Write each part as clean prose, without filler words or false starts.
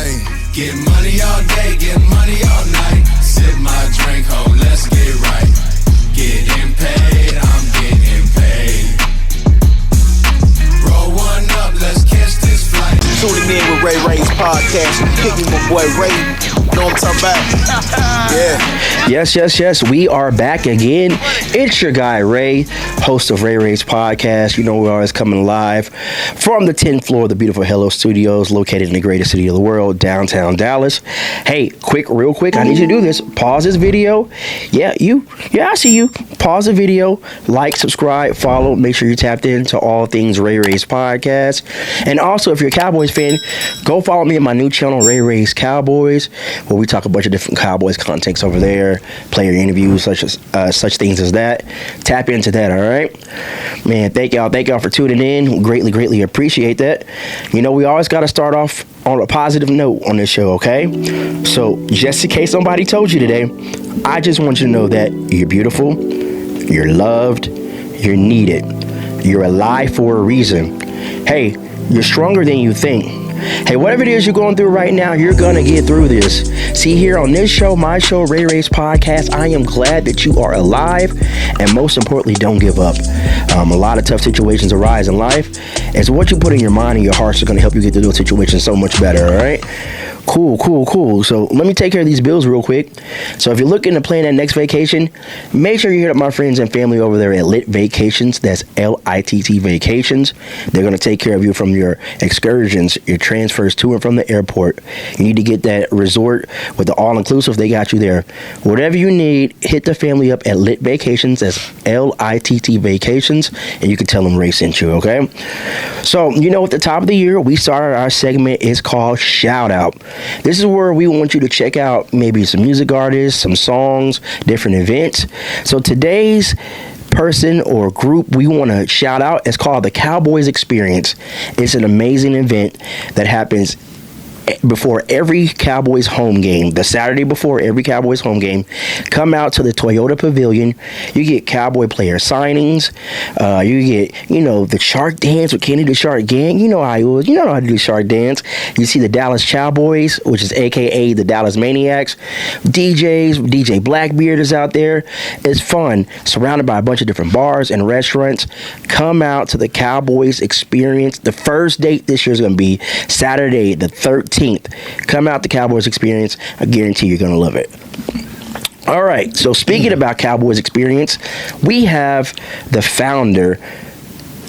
Ay, get money all day, get money all night. Sip my drink, ho, let's get right. Getting paid, I'm getting paid. Roll one up, let's catch this flight. Tuning in with Ray Ray's podcast. Kicking my boy Ray. Know what I'm talking about? Yeah. Yes. We are back again. It's your guy, Ray, host of Ray Ray's podcast. You know, we're always coming live from the 10th floor of the beautiful Hello Studios, located in the greatest city of the world, downtown Dallas. Hey, real quick, I need you to do this. Pause this video. Yeah, I see you. Pause the video, like, subscribe, follow. Make sure you tapped into all things Ray Ray's podcast. And also, if you're a Cowboys fan, go follow me on my new channel, Ray Ray's Cowboys, where we talk a bunch of different Cowboys contents over there, player interviews, such things as that. Tap into that, all right? Man, thank y'all for tuning in. Greatly appreciate that. You know, we always got to start off on a positive note on this show, okay? So, just in case somebody told you today, I just want you to know that you're beautiful, you're loved, you're needed, you're alive for a reason. Hey, you're stronger than you think. Hey, whatever it is you're going through right now, you're going to get through this. See, here on this show, my show, Ray Ray's podcast, I am glad that you are alive, and most importantly, don't give up. A lot of tough situations arise in life, and so what you put in your mind and your heart is going to help you get through those situations so much better, all right? Cool. So let me take care of these bills real quick. So if you're looking to plan that next vacation, make sure you hit up my friends and family over there at Lit Vacations. That's L-I-T-T Vacations. They're going to take care of you from your excursions, your transfers to and from the airport. You need to get that resort with the all-inclusive. They got you there. Whatever you need, hit the family up at Lit Vacations. That's L-I-T-T Vacations. And you can tell them Ray sent you, okay? So, you know, at the top of the year, we started our segment. It's called Shout Out. This is where we want you to check out maybe some music artists, some songs, different events. So today's person or group we want to shout out is called the Cowboys Experience. It's an amazing event that happens before every Cowboys home game, the Saturday before every Cowboys home game. Come out to the Toyota Pavilion. You get Cowboy player signings. You get, the Shark Dance with Kenny the Shark Gang. You know how it was. You know how to do Shark Dance. You see the Dallas Cowboys, which is AKA the Dallas Maniacs. DJ Blackbeard is out there. It's fun. Surrounded by a bunch of different bars and restaurants. Come out to the Cowboys Experience. The first date this year is going to be Saturday the 13th. Come out to Cowboys Experience. I guarantee you're going to love it. All right. So speaking about Cowboys Experience, we have the founder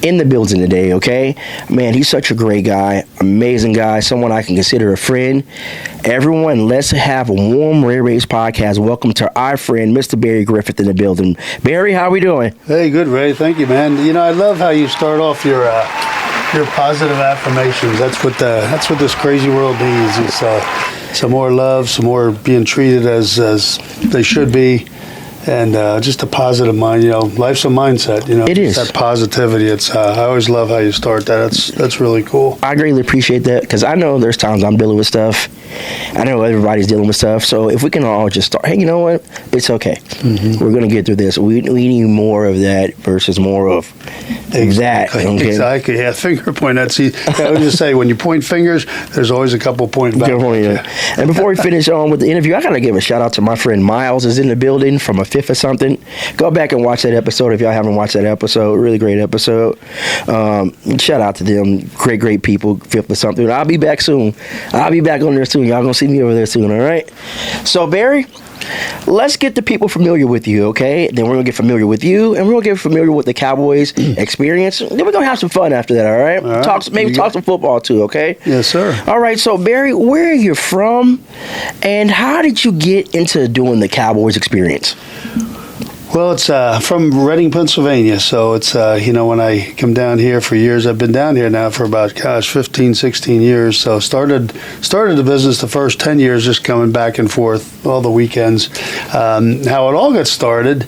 in the building today, okay? Man, he's such a great guy, amazing guy, someone I can consider a friend. Everyone, let's have a warm Ray Ray's podcast. Welcome to our friend, Mr. Barry Griffith, in the building. Barry, how we doing? Hey, good, Ray. Thank you, man. I love how you start off your positive affirmations. That's what this crazy world needs. It's some more love, some more being treated as they should be, and just a positive mind. Life's a mindset. It is that positivity. I always love how you start that. That's really cool. I greatly appreciate that because I know there's times I'm dealing with stuff. I know everybody's dealing with stuff. So if we can all just start, hey, you know what? It's okay. Mm-hmm. We're gonna get through this. We need more of that versus more of that. Okay? Exactly. Yeah, finger point. I would just say when you point fingers, there's always a couple pointing back. Yeah. And before we finish on with the interview, I gotta give a shout out to my friend Miles is in the building from a fifth or something. Go back and watch that episode if y'all haven't watched that episode. Really great episode. Shout out to them. Great people. Fifth or something. I'll be back soon. I'll be back on there soon. Y'all gonna see me over there soon. All right. So Barry, let's get the people familiar with you, okay? Then we're gonna get familiar with you, and we're gonna get familiar with the Cowboys Experience. Then we're gonna have some fun after that, all right? Talk some football too, okay? Yes, sir. All right. So Barry, where are you from, and how did you get into doing the Cowboys Experience? Well, it's from Reading, Pennsylvania. So it's, when I come down here for years, I've been down here now for about, 15, 16 years. So started the business the first 10 years just coming back and forth all the weekends. How it all got started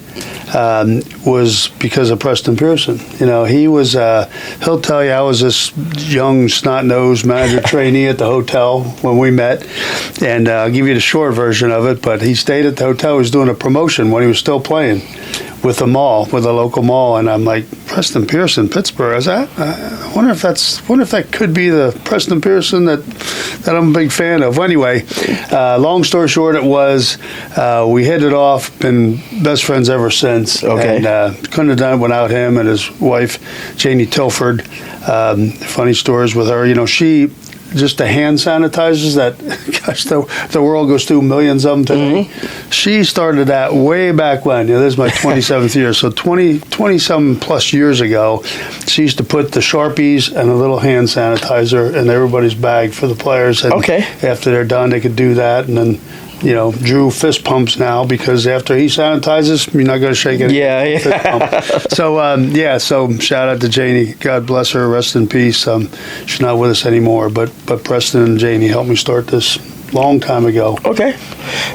was because of Preston Pearson. He'll tell you I was this young snot-nosed manager trainee at the hotel when we met. And I'll give you the short version of it, but he stayed at the hotel. He was doing a promotion when he was still playing. with the local mall, and I'm like, Preston Pearson, Pittsburgh. I was I wonder if that could be the Preston Pearson that I'm a big fan of. Well, anyway, long story short, it was we hit it off, been best friends ever since. Okay. And couldn't have done it without him and his wife, Janie Tilford. Funny stories with her. She. Just the hand sanitizers that, gosh, the world goes through millions of them today. Mm-hmm. She started that way back when. This is my 27th year. So 20-some plus years ago, she used to put the Sharpies and a little hand sanitizer in everybody's bag for the players. And after they're done, they could do that. And then, Drew fist pumps now because after he sanitizes, you're not going to shake it. Yeah. Fist pump. So shout out to Janie. God bless her. Rest in peace. She's not with us anymore, but Preston and Janie helped me start this long time ago. Okay.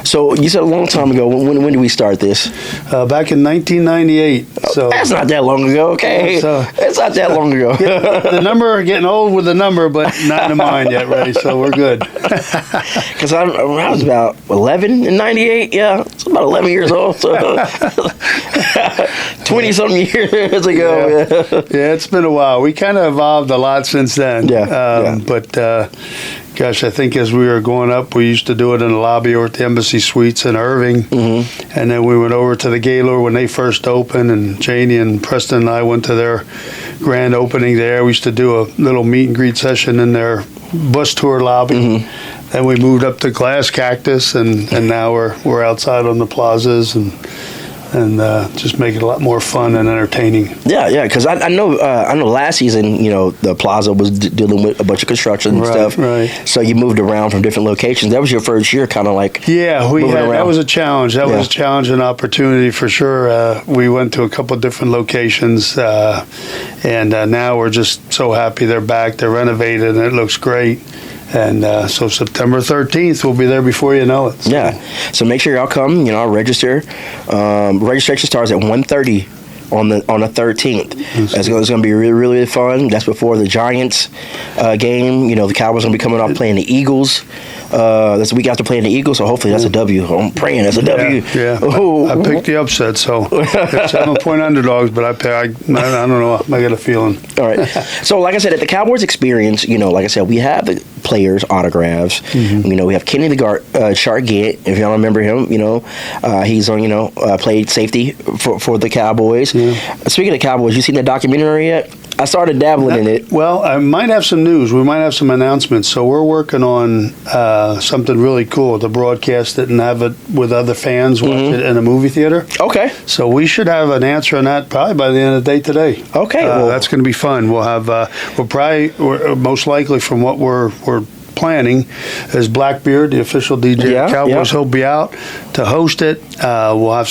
So you said a long time ago. When did we start this? Back in 1998. So that's not that long ago. Okay. It's not that long ago. The number, getting old with the number, but not in the mind yet, Ray. So we're good. Because I was about 11 in 98. Yeah, it's about 11 years old. So 20-something years ago. Yeah, it's been a while. We kind of evolved a lot since then. But gosh, I think as we were going up, we used to do it in the lobby or at the Embassy Suites in Irving. Mm-hmm. And then we went over to the Gaylord when they first opened, and Janie and Preston and I went to their grand opening there. We used to do a little meet and greet session in their bus tour lobby. Mm-hmm. Then we moved up to Glass Cactus, and now we're outside on the plazas and just make it a lot more fun and entertaining. Yeah, because I know last season, the plaza was dealing with a bunch of construction and stuff. Right. So you moved around from different locations. That was your first year, kind of like. Yeah, that was a challenge. That was a challenge and opportunity for sure. We went to a couple of different locations, and now we're just so happy they're back. They're renovated, and it looks great. And so September 13th, we'll be there before you know it. So make sure y'all come, register. Registration starts at 1:30 on the 13th. It's going to be really, really fun. That's before the Giants game. The Cowboys going to be coming off playing the Eagles. That's the week after playing the Eagles, so hopefully that's a W. I'm praying that's a W. Yeah. I picked the upset, so they're 7-point underdogs, but I don't know. I got a feeling. All right. So, like I said, at the Cowboys Experience, like I said, we have the players' autographs. Mm-hmm. We have Kenny the Shark Gant, if y'all remember him. He's on. Played safety for the Cowboys. Yeah. Speaking of Cowboys, you seen the documentary yet? I started dabbling in it. Well, I might have some news. We might have some announcements. So we're working on something really cool to broadcast it and have it with other fans watch it in a movie theater. Okay. So we should have an answer on that probably by the end of the day today. Okay. That's going to be fun. We'll have most likely from what we're planning is Blackbeard, the official DJ of Cowboys. He'll be out to host it. We'll have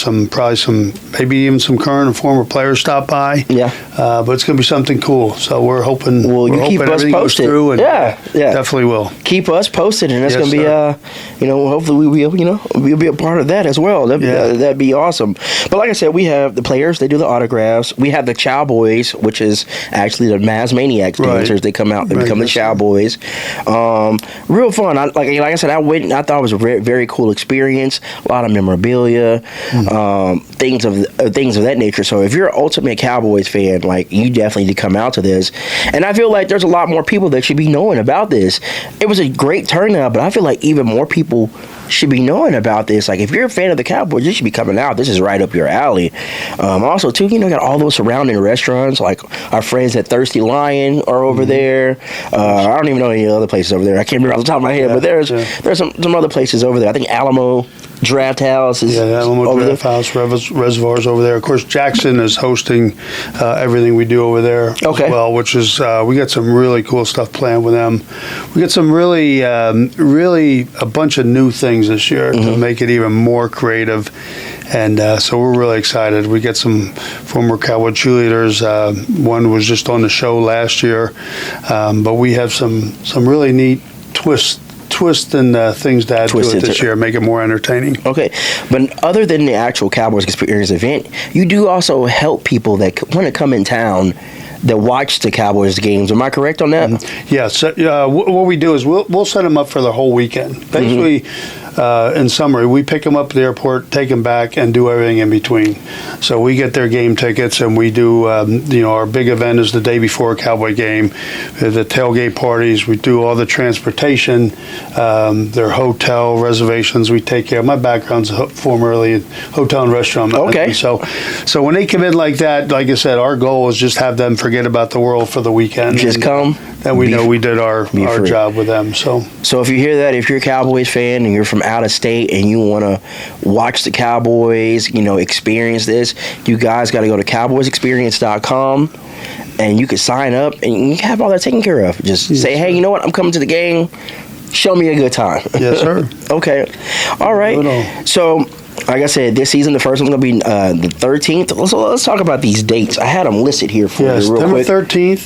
maybe even some current and former players stop by. But it's going to be something cool. So we're hoping. Well, you keep us posted. Through and definitely will keep us posted, and that's going to be hopefully we'll be a part of that as well. That'd be awesome. But like I said, we have the players. They do the autographs. We have the Cowboys, which is actually the Maz Maniacs dancers. They come out. They become the Cowboys. Real fun. Like I said, I went and I thought it was a very, very cool experience. A lot of memorabilia, things of that nature. So if you're an ultimate Cowboys fan, you definitely need to come out to this. And I feel like there's a lot more people that should be knowing about this. It was a great turnout, but I feel like even more people should be knowing about this. If you're a fan of the Cowboys, you should be coming out. This is right up your alley. Also, too, got all those surrounding restaurants. Our friends at Thirsty Lion are over there. I don't even know any other places over there. I can't remember off the top of my head, but there's some other places over there. I think Alamo Draft House is Alamo Draft House, Reservoirs over there. Of course, Jackson is hosting everything we do over there as well, which is we got some really cool stuff planned with them. We got some really a bunch of new things this year to make it even more creative. And so we're really excited. We get some former Cowboy cheerleaders. One was just on the show last year. But we have some really neat twists and things to add to it this year, make it more entertaining. Okay. But other than the actual Cowboys Experience event, you do also help people that want to come in town that watch the Cowboys games. Am I correct on that? Yeah. So what we do is we'll set them up for the whole weekend. Basically, in summary, we pick them up at the airport, take them back, and do everything in between. So we get their game tickets, and we do, our big event is the day before a Cowboy game, the tailgate parties. We do all the transportation, their hotel reservations. We take care. My background's formerly in hotel and restaurant management. Okay. So when they come in like that, like I said, our goal is just have them forget about the world for the weekend. Just come. And we know we did our job with them. So if you hear that, if you're a Cowboys fan and you're from out of state and you want to watch the Cowboys, experience this, you guys got to go to cowboysexperience.com and you can sign up and you have all that taken care of. Just say, hey, you know what? I'm coming to the game. Show me a good time. Yes, sir. Okay. All right. So, like I said, this season, the first one's going to be the 13th. Let's talk about these dates. I had them listed here for you real quick. September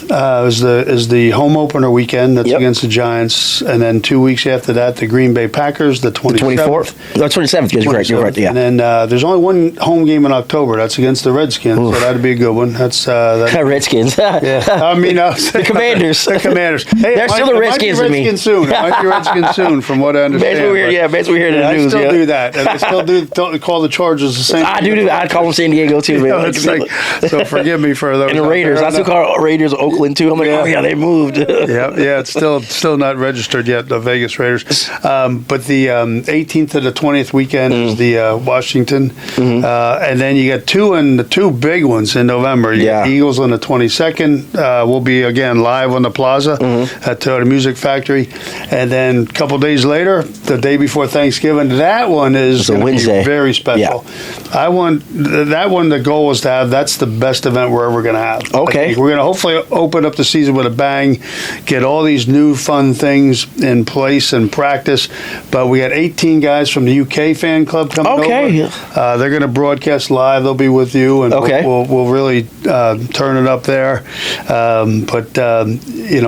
13th is the home opener weekend. That's against the Giants. And then 2 weeks after that, the Green Bay Packers, the 27th. The 24th? No, 27th. You're correct. Yeah. And then there's only one home game in October. That's against the Redskins. Oof. So that'd be a good one. That's Redskins. Yeah. The Commanders. The Commanders. Hey, they're still the Redskins to me. Soon. It might be Redskins soon, from what I understand. Basically we're hearing the news. I still do that. And I still do call the Chargers the same. I do. I call them San Diego too, man. So forgive me for those. And the Raiders. I still call Raiders Oakland too. I'm like, they moved. Yeah. It's still not registered yet. The Vegas Raiders. But the 18th to the 20th weekend is the Washington, and then you got two big ones in November. You got Eagles on the 22nd. We'll be again live on the Plaza at the Music Factory, and then a couple days later, the day before Thanksgiving, that one is a Wednesday. Very special. I want that one. The goal is to have. That's the best event we're ever going to have. Okay. We're going to hopefully open up the season with a bang, get all these new fun things in place and practice. But we got 18 guys from the UK fan club coming over. They're going to broadcast live. They'll be with you, and we'll really turn it up there.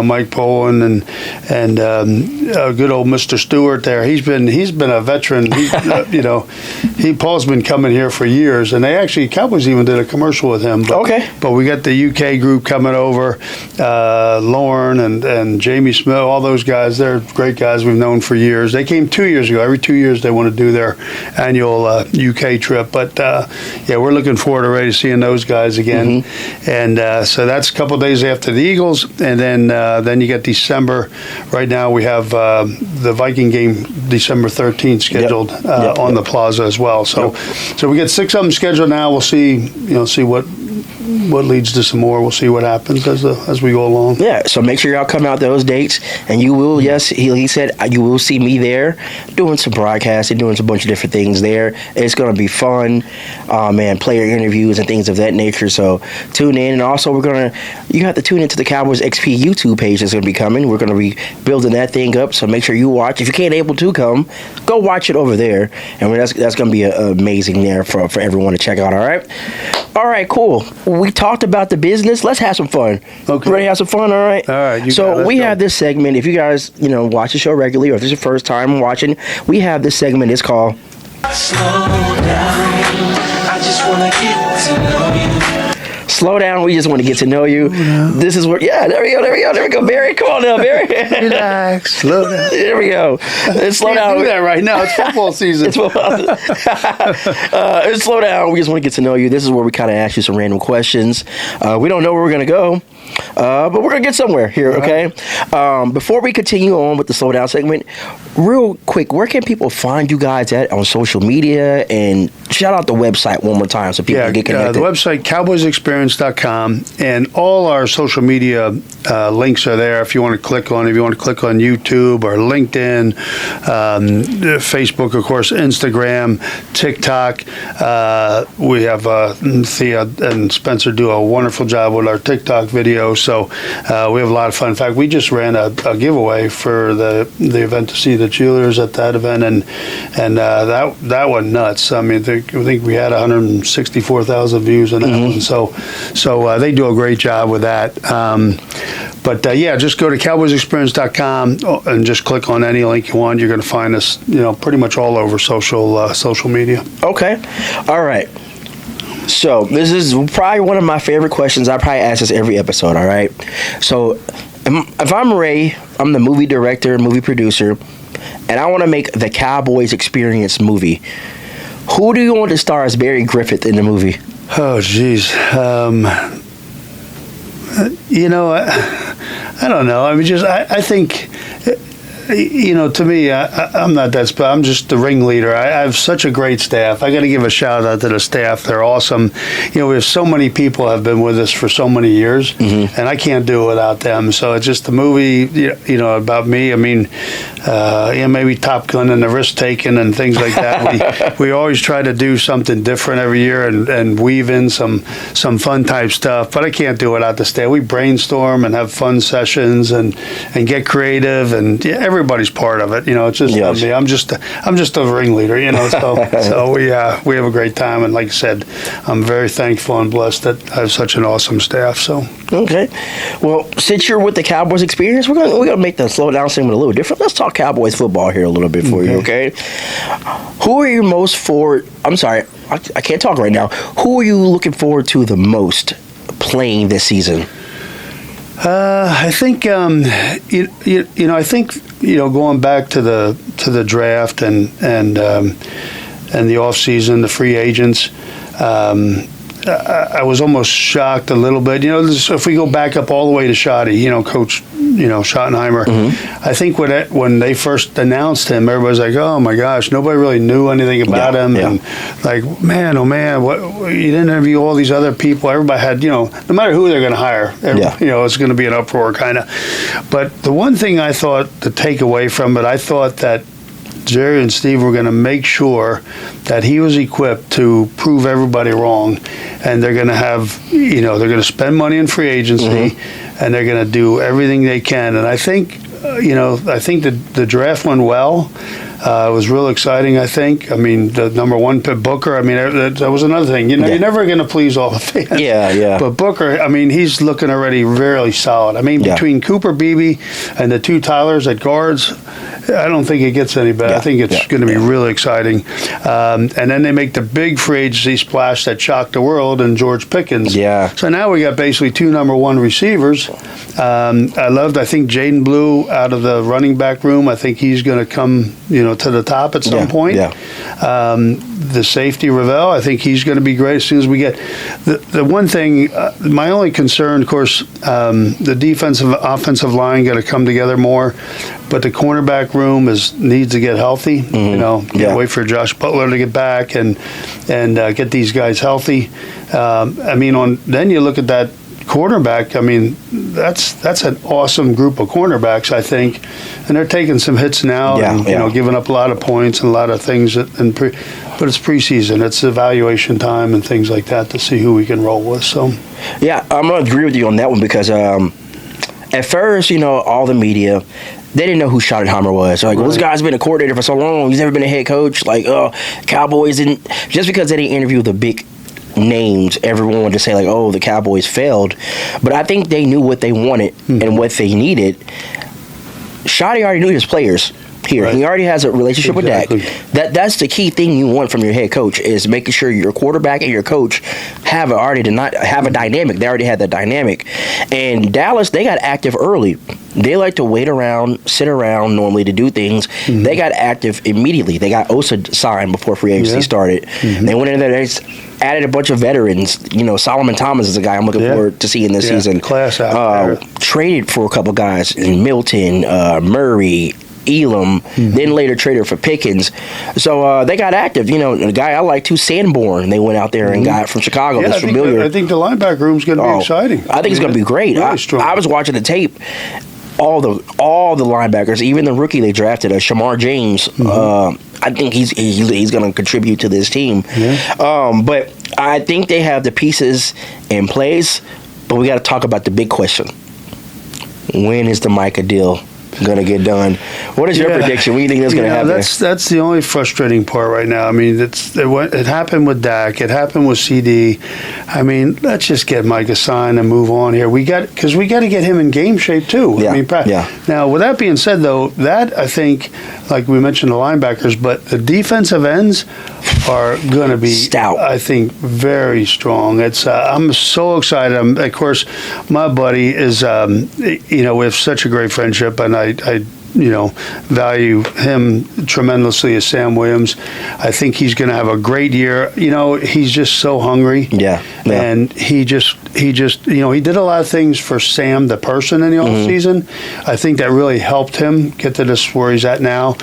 Mike Poland and good old Mr. Stewart there. He's been a veteran. Paul's been coming here for years, and Cowboys even did a commercial with him. But we got the UK group coming over, Lauren and Jamie Smith, all those guys. They're great guys we've known for years. They came 2 years ago. Every 2 years they want to do their annual UK trip. But we're looking forward already to seeing those guys again. And so that's a couple days after the Eagles, and then you get December. Right now we have the Viking game December 13th scheduled on the Plaza as well. So we get 6 of them scheduled now. We'll see what leads to some more. We'll see what happens as we go along. Yeah, so make sure y'all come out those dates, and you will, he said, you will see me there doing some broadcasting, doing a bunch of different things there. It's going to be fun, player interviews and things of that nature, so tune in. And also, you have to tune into the Cowboys XP YouTube page that's going to be coming. We're going to be building that thing up, so make sure you watch. If you can't able to come, go watch it over there, and that's going to be amazing there for everyone to check out, all right, cool. We talked about the business. Let's have some fun. Okay. Ready to have some fun? All right. All right. So we have this segment. If you guys, watch the show regularly, or if this is your first time watching, we have this segment. It's called Slow Down. I just want to get to know you. Slow down. We just want to get to know you. This is where, there we go, Barry. Come on now, Barry. Relax. Slow down. There we go. Slow down. Do that right now. It's football season. Slow down. We just want to get to know you. This is where we kind of ask you some random questions. We don't know where we're going to go, but we're going to get somewhere here, okay? Before we continue on with the Slow Down segment, real quick, where can people find you guys at on social media? And shout out the website one more time so people can get connected. The website, cowboysexperience.com, and all our social media links are there if you want to click on YouTube or LinkedIn, Facebook, of course, Instagram, TikTok. We have Thea and Spencer do a wonderful job with our TikTok videos, so we have a lot of fun. In fact, we just ran a giveaway for the event to see the cheerleaders at that event, and that went nuts. I mean, I think we had 164,000 views on that one, so they do a great job with that. But just go to cowboysexperience.com and just click on any link you want. You're going to find us, pretty much all over social media. Okay, all right. So this is probably one of my favorite questions. I probably ask this every episode. All right. So if I'm Ray, I'm the movie director, movie producer. and I want to make the Cowboys Experience movie. Who do you want to star as Barry Griffith in the movie? Oh, geez. I don't know. I mean, I think, to me, I'm not that special. I'm just the ringleader. I have such a great staff. I got to give a shout out to the staff. They're awesome. We have so many people have been with us for so many years, and I can't do it without them. So it's just the movie, about me. I mean, maybe Top Gun and the risk taking and things like that. We always try to do something different every year and weave in some fun type stuff. But I can't do it without the staff. We brainstorm and have fun sessions and get creative, and everybody's part of it. It's just not me. I'm just a ringleader. So we have a great time. And like I said, I'm very thankful and blessed that I have such an awesome staff. So okay, well, since you're with the Cowboys Experience, we're gonna make the slow down segment a little different. Let's talk Cowboys football here a little bit for you. Okay, who are you most forward? I'm sorry, I can't talk right now. Who are you looking forward to the most playing this season? I think I think going back to the draft and the off season, the free agents. I was almost shocked a little bit. If we go back up all the way to Schotty, Coach, Schottenheimer, I think when they first announced him, everybody's like, oh my gosh, nobody really knew anything about him. And like, man, oh man, what, you didn't interview all these other people. Everybody had, no matter who they're going to hire, it's going to be an uproar kind of. But the one thing I thought to take away from it, I thought that Jerry and Steve were going to make sure that he was equipped to prove everybody wrong, and they're going to have, they're going to spend money in free agency, and they're going to do everything they can. And I think, I think the draft went well. It was real exciting, I think. I mean, the number one pick, Booker, I mean, that was another thing. You're never going to please all the fans. Yeah. But Booker, I mean, he's looking already really solid. I mean, between Cooper Beebe and the two Tylers at guards, I don't think it gets any better. I think it's going to be really exciting. And then they make the big free agency splash that shocked the world and George Pickens. Yeah. So now we got basically two number one receivers. I think Jaden Blue out of the running back room. I think he's going to come, to the top at some point. The safety Ravel, I think he's going to be great as soon as we get the one thing. My only concern, of course, the defensive offensive line got to come together more, but the cornerback room needs to get healthy. Wait for Josh Butler to get back and get these guys healthy. Then you look at that quarterback, I mean, that's an awesome group of cornerbacks, I think, and they're taking some hits now, giving up a lot of points and a lot of things. But it's preseason, it's evaluation time and things like that to see who we can roll with. So, yeah, I'm gonna agree with you on that one because at first, all the media, they didn't know who Schottenheimer was. Like, well, this guy's been a coordinator for so long, he's never been a head coach. Like, Cowboys didn't, just because they didn't interview the big names, everyone wanted to say like, oh, the Cowboys failed. But I think they knew what they wanted and what they needed. Schotty already knew his players here. Right. He already has a relationship with Dak. That's the key thing you want from your head coach is making sure your quarterback and your coach have a dynamic. They already had that dynamic. And Dallas, they got active early. They like to wait around, sit around normally to do things. They got active immediately. They got Osa signed before free agency started. They went in there, they added a bunch of veterans. Solomon Thomas is a guy I'm looking forward to seeing this season. Class out there. Traded for a couple guys, Milton, Murray, Elam, then later traded for Pickens. So they got active. The guy I like too, Sanborn, they went out there and got from Chicago. That's familiar. I think the linebacker room's going to be exciting. I think it's going to be great. Really strong. I was watching the tape. All the linebackers, even the rookie they drafted, Shamar James. I think he's going to contribute to this team. But I think they have the pieces in place. But we got to talk about the big question: when is the Micah deal going to get done? What is your prediction? What do you think that's going to happen? That's the only frustrating part right now. I mean, it happened with Dak. It happened with CD. I mean, let's just get Micah signed and move on here. Because we got to get him in game shape too. Now, with that being said, though, that I think, like we mentioned, the linebackers, but the defensive ends are going to be stout. I think very strong. It's I'm so excited. Of course, my buddy is we have such a great friendship, and I value him tremendously is Sam Williams. I think he's going to have a great year. He's just so hungry. Yeah. And he did a lot of things for Sam, the person, in the offseason. I think that really helped him get to this where he's at now.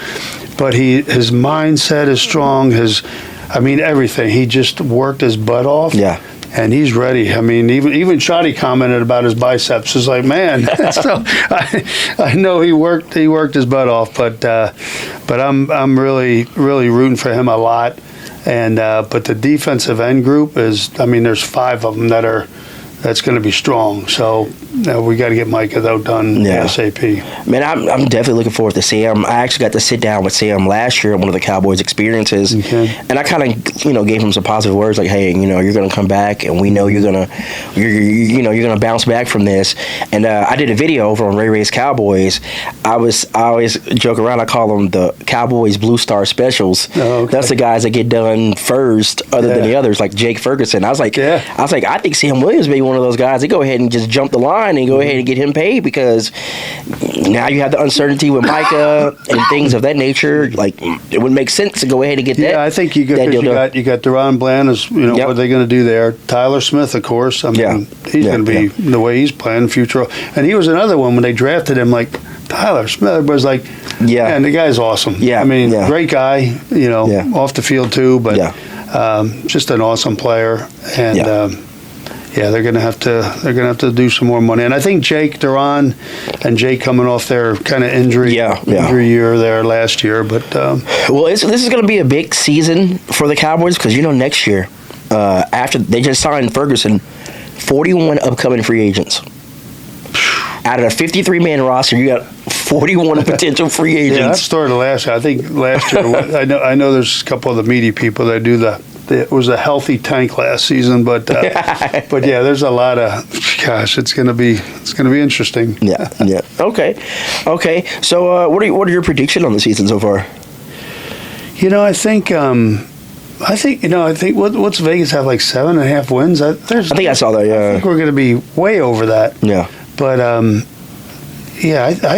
But his mindset is strong. Everything. He just worked his butt off. Yeah. And he's ready. I mean, even Shotty commented about his biceps. It's like, man, so I know he worked his butt off, but I'm really rooting for him a lot. And but the defensive end group is, there's 5 of them that's going to be strong. So we got to get Micah done ASAP. Man, I'm definitely looking forward to Sam. I actually got to sit down with Sam last year at one of the Cowboys Experiences, and I kind of gave him some positive words like, hey, you're going to come back, and we know you're going to bounce back from this. And I did a video over on Ray Ray's Cowboys. I always joke around. I call them the Cowboys Blue Star Specials. Oh, okay. That's the guys that get done first, other than the others, like Jake Ferguson. I was like, I think Sam Williams may be one of those guys. They go ahead and just jump the line and go ahead and get him paid, because now you have the uncertainty with Micah and things of that nature. Like, it would make sense to go ahead and get that. Yeah, I think you got Deron Bland. What are they going to do there? Tyler Smith, of course. He's going to be the way he's playing future. And he was another one when they drafted him. Like Tyler Smith was like, man, the guy's awesome. Yeah, great guy. Off the field too, but just an awesome player. And they're going to have to do some more money. And I think Deron and Jake coming off their kind of injury year there last year. But this is going to be a big season for the Cowboys, because next year, after they just signed Ferguson, 41 upcoming free agents. Out of a 53-man roster, you got 41 potential free agents. Yeah, that started last year. I think last year, I know there's a couple of the media people that do it was a healthy tank last season, but there's a lot of it's going to be interesting. Yeah. Okay. So what are your predictions on the season so far? I think what's Vegas have, like 7.5 wins? I think I saw that. Yeah. I think we're going to be way over that. Yeah. But I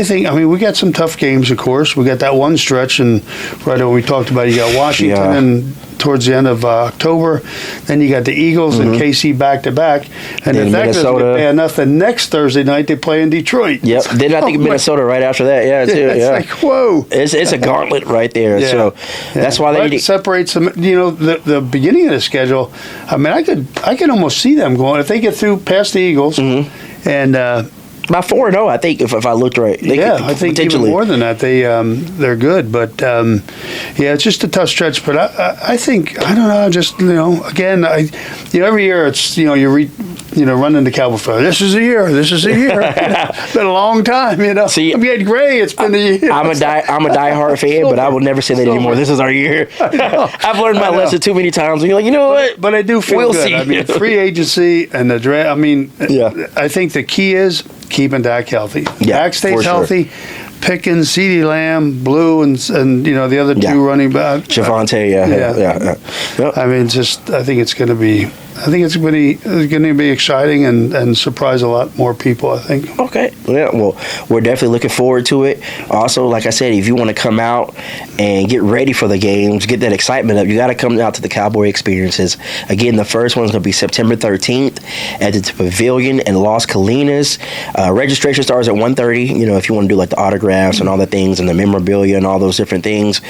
think we got some tough games. Of course, we got that one stretch, and right when we talked about, you got Washington and towards the end of October, then you got the Eagles and KC back to back, and if that doesn't get bad enough, the next Thursday night they play in Detroit. Yep. Then I think Minnesota right after that. Yeah, too. It's like, whoa. It's a gauntlet right there. Yeah. So that's why they need to separate some. The beginning of the schedule. I could almost see them going if they get through past the Eagles and. By 4-0, I think, if I looked right. I think even more than that. They're good, but it's just a tough stretch. But I think, I don't know, just again, every year it's running the Cowboy fan. This is a year. It's been a long time. See, I'm getting gray. It's been a year. I'm a diehard fan, but I will never say that anymore. This is our year. I've learned my lesson too many times. And you're like, what? But I do feel good. See. Free agency and the draft. I think the key is keeping Dak healthy. Dak stays healthy. Pickens, CeeDee Lamb, Blue, and the other two running back. Javonte, Yep. I think it's going to be. I think it's going to be exciting and surprise a lot more people, I think. Okay. Yeah, well, we're definitely looking forward to it. Also, like I said, if you want to come out and get ready for the games, get that excitement up, you got to come out to the Cowboy Experiences. Again, the first one's going to be September 13th at the Pavilion in Las Colinas. Registration starts at 1:30, if you want to do like the autographs and all the things and the memorabilia and all those different things.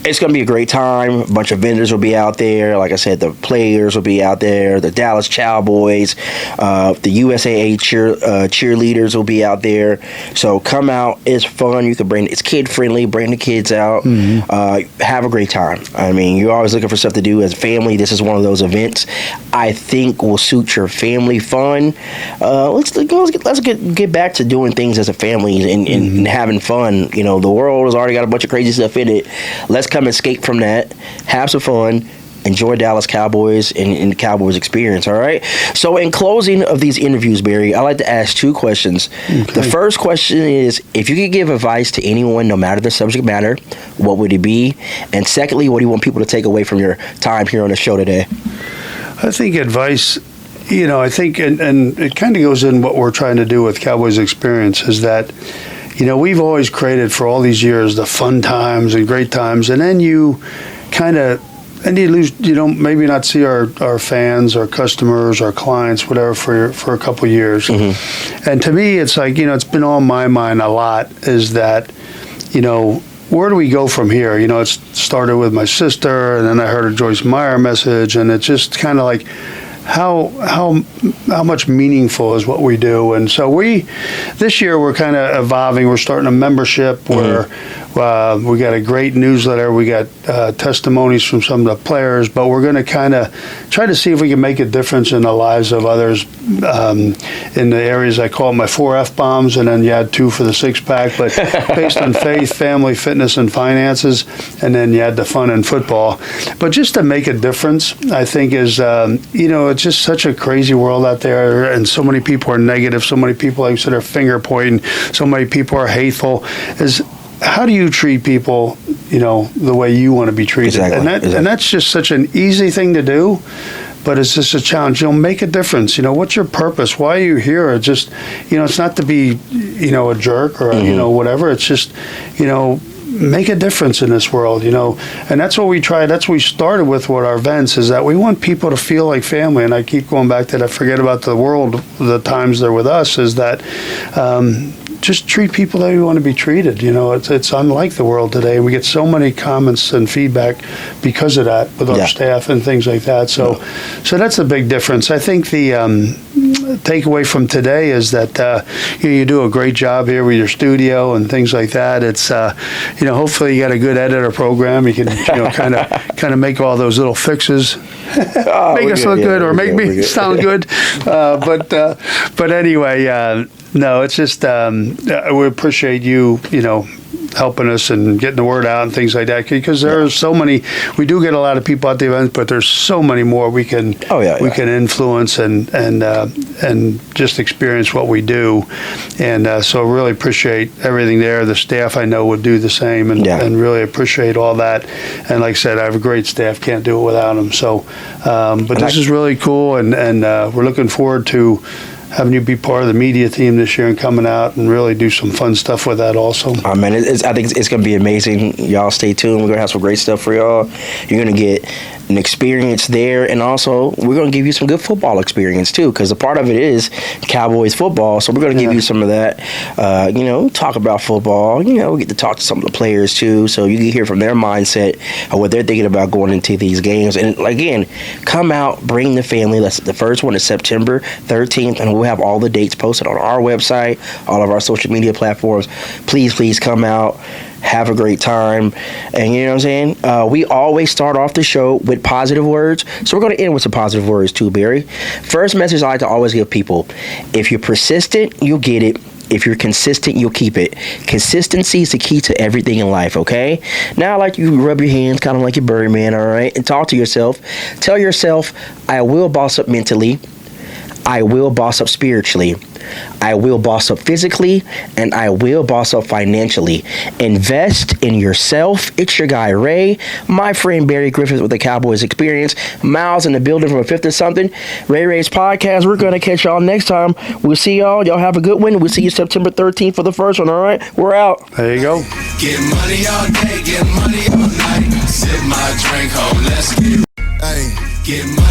It's going to be a great time. A bunch of vendors will be out there. Like I said, the players will be out there. The Dallas Cowboys, the USAA cheerleaders will be out there. So come out. It's fun. It's kid friendly. Bring the kids out. Have a great time. You're always looking for stuff to do as a family. This is one of those events I think will suit your family fun. Let's get back to doing things as a family and having fun. The world has already got a bunch of crazy stuff in it. Let's come escape from that. Have some fun. Enjoy Dallas Cowboys and the Cowboys Experience, all right? So in closing of these interviews, Barry, I like to ask 2 questions. Okay. The first question is, if you could give advice to anyone, no matter the subject matter, what would it be? And secondly, what do you want people to take away from your time here on the show today? I think advice, I think, and it kind of goes in what we're trying to do with Cowboys Experience, is that, we've always created for all these years the fun times and great times, and then you kind of you lose, maybe not see our fans, our customers, our clients, whatever, for a couple of years. Mm-hmm. And to me, it's like, it's been on my mind a lot, is that, where do we go from here? It started with my sister, and then I heard a Joyce Meyer message, and it's just kind of like, how much meaningful is what we do. And so this year we're kind of evolving. We're starting a membership where we got a great newsletter. We got testimonies from some of the players, but we're going to kind of try to see if we can make a difference in the lives of others in the areas I call my 4 F-bombs, and then you add 2 for the 6-pack, but based on faith, family, fitness, and finances, and then you add the fun and football. But just to make a difference, I think is, it's just such a crazy world out there, and so many people are negative, so many people, like I said, are finger pointing, so many people are hateful. How do you treat people, the way you want to be treated? Exactly. And that's just such an easy thing to do, but it's just a challenge. Make a difference. What's your purpose? Why are you here? It's just, it's not to be, a jerk or, whatever. It's just, make a difference in this world, and that's what we try. That's what we started with our events, is that we want people to feel like family. And I keep going back to that. Forget about the world, the times they're with us, is that just treat people the way you want to be treated. It's unlike the world today. We get so many comments and feedback because of that with our staff and things like that. So that's a big difference. I think the takeaway from today is that you do a great job here with your studio and things like that. It's hopefully you got a good editor program. You can kind of make all those little fixes, make us look good, or make me sound good. But anyway. No, it's just we appreciate you, helping us and getting the word out and things like that, because there are so many. We do get a lot of people at the events, but there's so many more we can can influence and just experience what we do, and so really appreciate everything there. The staff, I know, would do the same, and really appreciate all that. And like I said, I have a great staff. Can't do it without them. So, but this is really cool, and we're looking forward to having you be part of the media team this year and coming out and really do some fun stuff with that also. Oh, man, I think it's going to be amazing. Y'all stay tuned. We're going to have some great stuff for y'all. You're going to get an experience there, and also we're going to give you some good football experience too, because a part of it is Cowboys football. So we're going to give you some of that. Talk about football. We get to talk to some of the players too, so you can hear from their mindset of what they're thinking about going into these games. And again, come out, bring the family. That's the first one is September 13th, and we'll have all the dates posted on our website, all of our social media platforms. Please come out. Have a great time. And you know what I'm saying? We always start off the show with positive words. So we're going to end with some positive words too, Barry. First message I like to always give people: if you're persistent, you'll get it. If you're consistent, you'll keep it. Consistency is the key to everything in life, okay? Now I like you rub your hands kind of like your Birdman, all right? And talk to yourself. Tell yourself, I will boss up mentally. I will boss up spiritually. I will boss up physically, and I will boss up financially. Invest in yourself. It's your guy, Ray. My friend, Barry Griffith with the Cowboys Experience. Miles in the building from a fifth or something. Ray's podcast. We're going to catch y'all next time. We'll see y'all. Y'all have a good one. We'll see you September 13th for the first one, all right? We're out. There you go. Get money all day, get money all night. Sip my drink, ho, let's get money.